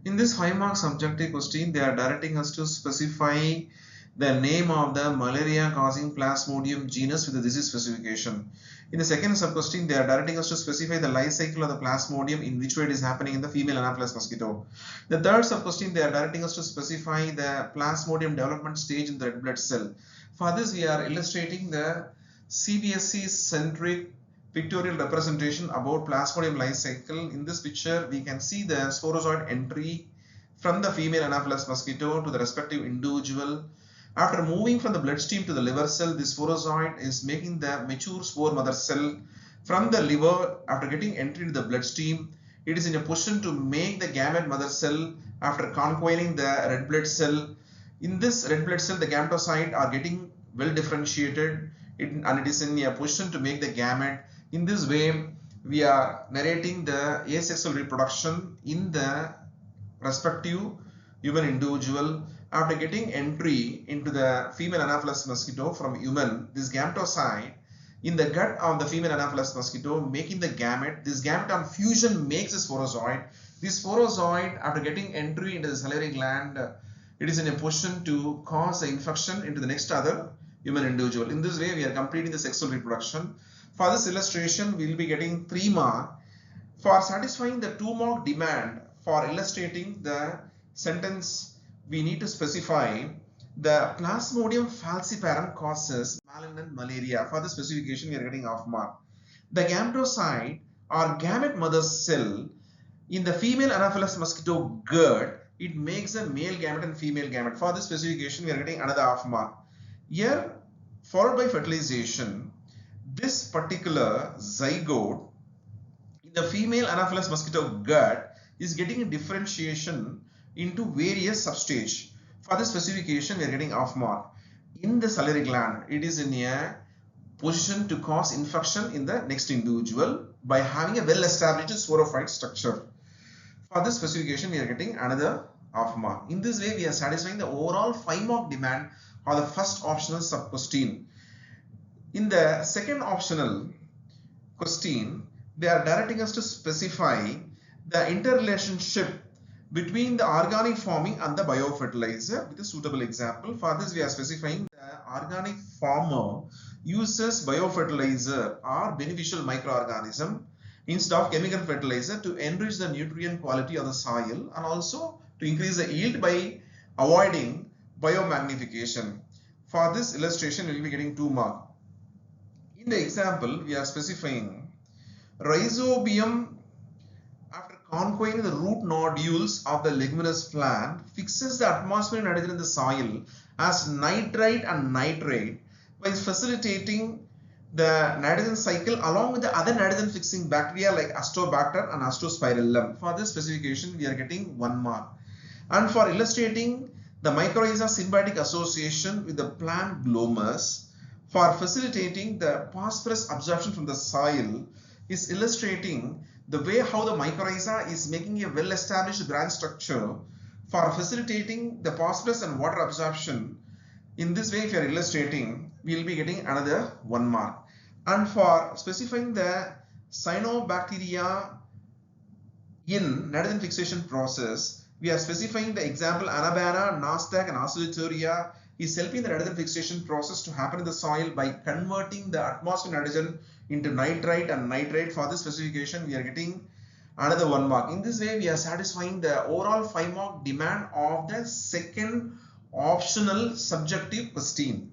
In this 5-mark subjective question, they are directing us to specify the name of the malaria causing plasmodium genus with the disease specification. In the second sub-question, they are directing us to specify the life cycle of the plasmodium, in which way it is happening in the female Anopheles mosquito. The third sub-question, they are directing us to specify the plasmodium development stage in the red blood cell. For this, we are illustrating the CBSE centric pictorial representation about plasmodium life cycle. In this picture, we can see the sporozoid entry from the female Anopheles mosquito to the respective individual. After moving from the bloodstream to the liver cell, this sporozoid is making the mature spore mother cell. From the liver, after getting entry to the bloodstream, it is in a position to make the gamete mother cell after conquering the red blood cell. In this red blood cell, the gametocytes are getting well differentiated and it is in a position to make the gamete. In this way, we are narrating the asexual reproduction in the respective human individual. After getting entry into the female Anopheles mosquito from human, this gametocyte in the gut of the female Anopheles mosquito making the gamete. This gamete on fusion makes a sporozoid. This sporozoid, after getting entry into the salivary gland, it is in a position to cause the infection into the next other human individual. In this way, we are completing the sexual reproduction. For this illustration, we will be getting 3 marks. For satisfying the 2-mark demand for illustrating the sentence, we need to specify the Plasmodium falciparum causes malignant malaria. For the specification, we are getting half mark. The gametocyte or gamete mother cell in the female Anopheles mosquito gut, it makes a male gamete and female gamete. For this specification, we are getting another half mark. Here, followed by fertilization, this particular zygote in the female Anopheles mosquito gut is getting a differentiation into various substage. For this specification, we are getting half mark. In the salivary gland, it is in a position to cause infection in the next individual by having a well-established sporophyte structure. For this specification, we are getting another half mark. In this way, we are satisfying the overall 5-mark demand for the first optional sub-question. In the second optional question, they are directing us to specify the interrelationship between the organic farming and the biofertilizer with a suitable example. For this, we are specifying the organic farmer uses biofertilizer or beneficial microorganism instead of chemical fertilizer to enrich the nutrient quality of the soil and also to increase the yield by avoiding biomagnification. For this illustration, we will be getting 2 marks. In the example, we are specifying rhizobium after conquering the root nodules of the leguminous plant fixes the atmospheric nitrogen in the soil as nitrite and nitrate by facilitating the nitrogen cycle along with the other nitrogen fixing bacteria like Astrobacter and Astrospirillum. For this specification, we are getting 1 mark. And for illustrating the mycorrhiza symbiotic association with the plant glomus, for facilitating the phosphorus absorption from the soil, is illustrating the way how the mycorrhiza is making a well-established branch structure for facilitating the phosphorus and water absorption. In this way, if you are illustrating, we will be getting another 1 mark. And for specifying the cyanobacteria in nitrogen fixation process, we are specifying the example Anabana, Nasdaq and Oscillatoria is helping the nitrogen fixation process to happen in the soil by converting the atmospheric nitrogen into nitrite and nitrate. For this specification, we are getting another 1 mark. In this way, we are satisfying the overall 5-mark demand of the second optional subjective question.